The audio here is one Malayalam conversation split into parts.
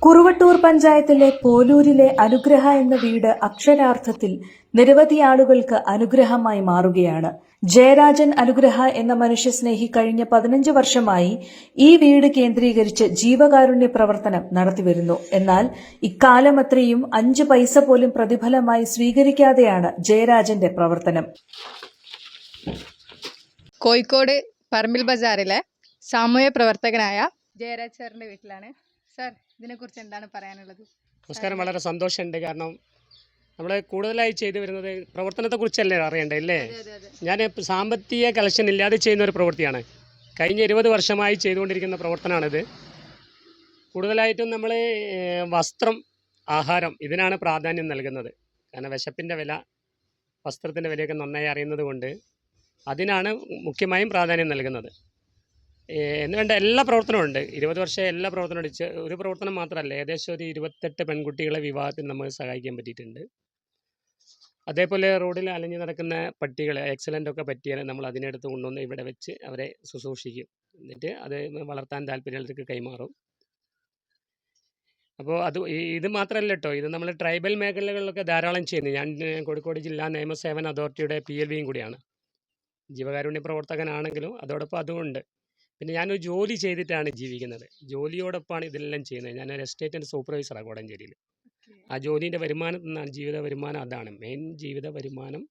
കുറുവട്ടൂർ പഞ്ചായത്തിലെ പോലൂരിലെ അനുഗ്രഹ എന്ന വീട് അക്ഷരാർത്ഥത്തിൽ നിരവധി ആളുകൾക്ക് അനുഗ്രഹമായി മാറുകയാണ്. ജയരാജൻ അനുഗ്രഹ എന്ന മനുഷ്യസ്നേഹി കഴിഞ്ഞ 15 വർഷമായി ഈ വീട് കേന്ദ്രീകരിച്ച് ജീവകാരുണ്യ പ്രവർത്തനം നടത്തിവരുന്നു. എന്നാൽ ഇക്കാലമത്രയും 5 പൈസ പോലും പ്രതിഫലമായി സ്വീകരിക്കാതെയാണ് ജയരാജന്റെ പ്രവർത്തനം. കോഴിക്കോട് പറമ്പിൽ ബസാറിലെ സാമൂഹ്യ പ്രവർത്തകനായ ജയരാജ് സാറിന്റെ വീട്ടിലാണ്. സാർ, ഇതിനെക്കുറിച്ച് എന്താണ് പറയാനുള്ളത്? നമസ്കാരം. വളരെ സന്തോഷമുണ്ട്. കാരണം നമ്മൾ കൂടുതലായി ചെയ്തു വരുന്നത് പ്രവർത്തനത്തെക്കുറിച്ചല്ലേ അറിയണ്ടേ അല്ലേ? ഞാൻ സാമ്പത്തിക കളക്ഷൻ ഇല്ലാതെ ചെയ്യുന്ന ഒരു പ്രവൃത്തിയാണ്. കഴിഞ്ഞ 20 വർഷമായി ചെയ്തുകൊണ്ടിരിക്കുന്ന പ്രവർത്തനമാണിത്. കൂടുതലായിട്ടും നമ്മൾ വസ്ത്രം, ആഹാരം ഇതിനാണ് പ്രാധാന്യം നൽകുന്നത്. കാരണം വിശപ്പിൻ്റെ വില, വസ്ത്രത്തിൻ്റെ വിലയൊക്കെ നന്നായി അറിയുന്നത് കൊണ്ട് അതിനാണ് മുഖ്യമായും പ്രാധാന്യം നൽകുന്നത്. എന്ന് വേണ്ട എല്ലാ പ്രവർത്തനവും ഉണ്ട്. 20 വർഷം എല്ലാ പ്രവർത്തനവും ഉണ്ട്. ഒരു പ്രവർത്തനം മാത്രമല്ല, ഏകദേശം ഒരു 28 പെൺകുട്ടികളെ വിവാഹത്തിന് നമുക്ക് സഹായിക്കാൻ പറ്റിയിട്ടുണ്ട്. അതേപോലെ റോഡിൽ അലഞ്ഞു നടക്കുന്ന പട്ടികൾ ആക്സിഡൻ്റ് ഒക്കെ പറ്റിയാൽ നമ്മൾ അതിനെടുത്ത് കൊണ്ടുവന്ന് ഇവിടെ വെച്ച് അവരെ ശുശ്രൂഷിക്കും. എന്നിട്ട് അത് വളർത്താൻ താല്പര്യമുള്ളവർക്ക് കൈമാറും. അപ്പോൾ ഇത് മാത്രമല്ല കേട്ടോ, ഇത് നമ്മൾ ട്രൈബൽ മേഖലകളിലൊക്കെ ധാരാളം ചെയ്യുന്നു. ഞാൻ കോഴിക്കോട് ജില്ലാ നിയമസേവന അതോറിറ്റിയുടെ PLVയും കൂടിയാണ്. ജീവകാരുണ്യ പ്രവർത്തകനാണെങ്കിലും അതോടൊപ്പം അതുമുണ്ട്. പിന്നെ ഞാനൊരു ജോലി ചെയ്തിട്ടാണ് ജീവിക്കുന്നത്. ജോലിയോടൊപ്പമാണ് ഇതെല്ലാം ചെയ്യുന്നത്. ഞാനൊരു എസ്റ്റേറ്റിൻ്റെ സൂപ്പർവൈസറാണ് കോടഞ്ചേരിയിൽ. ആ ജോലീൻ്റെ വരുമാനം നിന്നാണ് ജീവിത വരുമാനം. അതാണ് മെയിൻ ജീവിത വരുമാനം.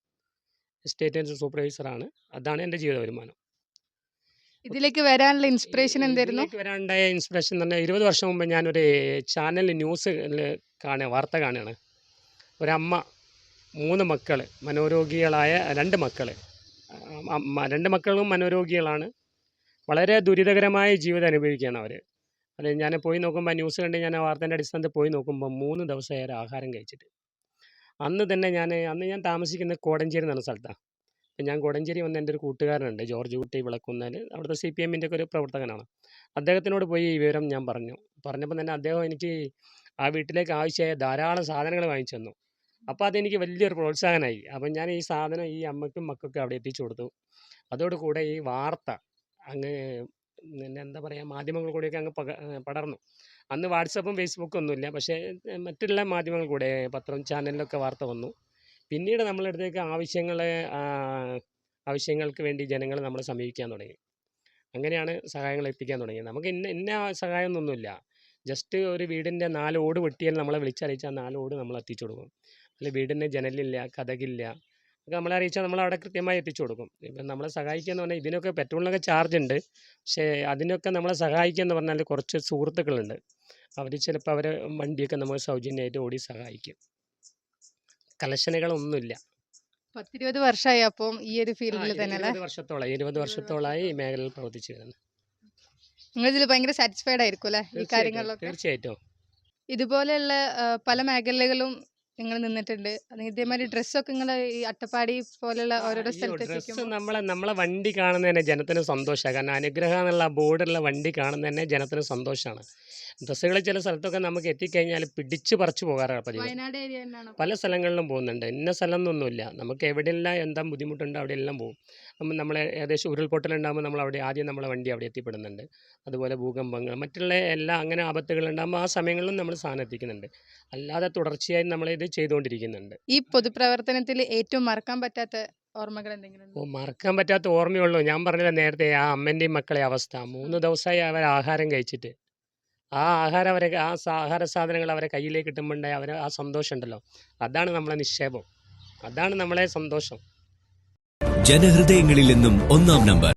എസ്റ്റേറ്റിൻ്റെ സൂപ്പർവൈസറാണ്. അതാണ് എൻ്റെ ജീവിത വരുമാനം. ഇതിലേക്ക് വരാനുള്ള ഇൻസ്പിറേഷൻ എന്തായിരുന്നു? ഇതിലേക്ക് വരാനുണ്ടായ ഇൻസ്പിറേഷൻ എന്ന് പറഞ്ഞാൽ 20 വർഷം മുമ്പ് ഞാനൊരു ചാനലിൽ ന്യൂസ് വാർത്ത കാണുകയാണ്. ഒരമ്മ 3 മക്കൾ, മനോരോഗികളായ 2 മക്കൾ. 2 മക്കളും മനോരോഗികളാണ്. വളരെ ദുരിതകരമായ ജീവിതം അനുഭവിക്കുകയാണ് അവർ. അത് ഞാൻ പോയി നോക്കുമ്പോൾ, ന്യൂസ് കണ്ട് ഞാൻ ആ വാർത്തേൻ്റെ അടിസ്ഥാനത്തിൽ പോയി നോക്കുമ്പോൾ 3 ദിവസമായി ആഹാരം കഴിച്ചിട്ട്. അന്ന് ഞാൻ താമസിക്കുന്നത് കോടഞ്ചേരി എന്ന് പറഞ്ഞ സ്ഥലത്താണ്. അപ്പം ഞാൻ കോടഞ്ചേരി വന്ന എൻ്റെ ഒരു കൂട്ടുകാരനുണ്ട്, ജോർജ് കുട്ടി വിളക്കുന്നേൽ. അവിടുത്തെ CPMൻ്റെ ഒക്കെ ഒരു പ്രവർത്തകനാണ്. അദ്ദേഹത്തിനോട് പോയി ഈ വിവരം ഞാൻ പറഞ്ഞപ്പോൾ തന്നെ അദ്ദേഹം എനിക്ക് ആ വീട്ടിലേക്ക് ആവശ്യമായ ധാരാളം സാധനങ്ങൾ വാങ്ങിച്ചു തന്നു. അപ്പോൾ അതെനിക്ക് വലിയൊരു പ്രോത്സാഹനമായി. അപ്പം ഞാൻ ഈ സാധനം ഈ അമ്മയ്ക്കും മക്കൾക്കും അവിടെ എത്തിച്ചു കൊടുത്തു. അതോടുകൂടെ ഈ വാർത്ത അങ്ങ് എന്താ പറയുക, മാധ്യമങ്ങൾ കൂടെയൊക്കെ അങ്ങ് പടർന്നു. അന്ന് വാട്സപ്പും ഫേസ്ബുക്കും ഒന്നുമില്ല, പക്ഷേ മറ്റുള്ള മാധ്യമങ്ങൾ കൂടെ, പത്രം, ചാനലിലൊക്കെ വാർത്ത വന്നു. പിന്നീട് നമ്മളടുത്തേക്ക് ആവശ്യങ്ങൾക്ക് വേണ്ടി ജനങ്ങൾ നമ്മളെ സമീപിക്കാൻ തുടങ്ങി. അങ്ങനെയാണ് സഹായങ്ങൾ എത്തിക്കാൻ തുടങ്ങിയത്. നമുക്ക് ഇന്ന സഹായമൊന്നുമില്ല. ജസ്റ്റ് ഒരു വീടിൻ്റെ 4 ഓട് വെട്ടിയാൽ നമ്മളെ വിളിച്ചറിയിച്ചാൽ 4 ഓട് നമ്മൾ എത്തിച്ചു കൊടുക്കും. അല്ലെങ്കിൽ വീടിന് ജനലില്ല, കതകില്ല, ഒക്കെ നമ്മളെ അറിയിച്ചാൽ നമ്മൾ അവിടെ കൃത്യമായി എത്തിച്ചു കൊടുക്കും. ഇപ്പം നമ്മളെ സഹായിക്കുക എന്ന് പറഞ്ഞാൽ ഇതിനൊക്കെ പെട്രോളിനൊക്കെ ചാർജ് ഉണ്ട്. പക്ഷേ അതിനൊക്കെ നമ്മളെ സഹായിക്കുക എന്ന് പറഞ്ഞാൽ കുറച്ച് സുഹൃത്തുക്കളുണ്ട്. അവർ ചിലപ്പോൾ അവരെ വണ്ടിയൊക്കെ നമ്മൾ സൗജന്യമായിട്ട് ഓടി സഹായിക്കും. കളക്ഷനുകളൊന്നുമില്ല. 10-20 വർഷമായി അപ്പം ഈ ഒരു ഫീൽഡിൽ തന്നെ? 20 വർഷത്തോളമായി ഈ മേഖലയിൽ പ്രവർത്തിച്ചു വരുന്നത്. നിങ്ങളിതിൽ ഭയങ്കര സാറ്റിസ്ഫൈഡ് ആയിരിക്കും അല്ലേ ഈ കാര്യങ്ങളിലൊക്കെ? തീർച്ചയായിട്ടും. ഇതുപോലെയുള്ള പല മേഖലകളും നിങ്ങൾ നിന്നിട്ടുണ്ട്. ഇതേമാതിരി ഡ്രസ്സൊക്കെ നിങ്ങൾ ഈ അട്ടപ്പാടി പോലുള്ള ഓരോരോ സ്ഥലത്ത് നമ്മളെ വണ്ടി കാണുന്നത് തന്നെ ജനത്തിന് സന്തോഷമാണ്. കാരണം അനുഗ്രഹം എന്നുള്ള ബോർഡുള്ള വണ്ടി കാണുന്നത് തന്നെ ജനത്തിന് സന്തോഷമാണ്. ഡ്രസ്സുകൾ ചില സ്ഥലത്തൊക്കെ നമുക്ക് എത്തിക്കഴിഞ്ഞാൽ പിടിച്ച് പറിച്ചു പോകാറാണ് പതിവ്. വയനാട് ഏരിയ തന്നെയാണോ? പല സ്ഥലങ്ങളിലും പോകുന്നുണ്ട്. ഇന്ന സ്ഥലം എന്നൊന്നുമില്ല. നമുക്ക് എവിടെയെല്ലാം എന്താ ബുദ്ധിമുട്ടുണ്ടോ അവിടെയെല്ലാം പോകും. നമ്മൾ ഏകദേശം ഉരുൾപൊട്ടലുണ്ടാകുമ്പോൾ നമ്മളെ വണ്ടി അവിടെ എത്തിപ്പെടുന്നുണ്ട്. അതുപോലെ ഭൂകമ്പങ്ങൾ, മറ്റുള്ള എല്ലാ അങ്ങനെ ആപത്തുകളുണ്ടാകുമ്പോൾ ആ സമയങ്ങളിലും നമ്മൾ സാധനം എത്തിക്കുന്നുണ്ട്. അല്ലാതെ തുടർച്ചയായി നമ്മളിത് ചെയ്തുകൊണ്ടിരിക്കുന്നുണ്ട്. ഈ പൊതുപ്രവർത്തനത്തിൽ ഏറ്റവും മറക്കാൻ പറ്റാത്ത ഓർമ്മകൾ എന്തെങ്കിലും? മറക്കാൻ പറ്റാത്ത ഓർമ്മയുള്ളൂ. ഞാൻ പറഞ്ഞില്ല നേരത്തെ, ആ അമ്മൻ്റെയും മക്കളെ അവസ്ഥ. 3 ദിവസമായി അവർ ആഹാരം കഴിച്ചിട്ട്. ആ ആഹാര സാധനങ്ങൾ അവരെ കയ്യിലേക്ക് കിട്ടുമ്പോണ്ടായ ആ സന്തോഷം ഉണ്ടല്ലോ, അതാണ് നമ്മളെ നിക്ഷേപം, അതാണ് നമ്മളെ സന്തോഷം. ജനഹൃദയങ്ങളിൽ നിന്നും 1-ാം നമ്പർ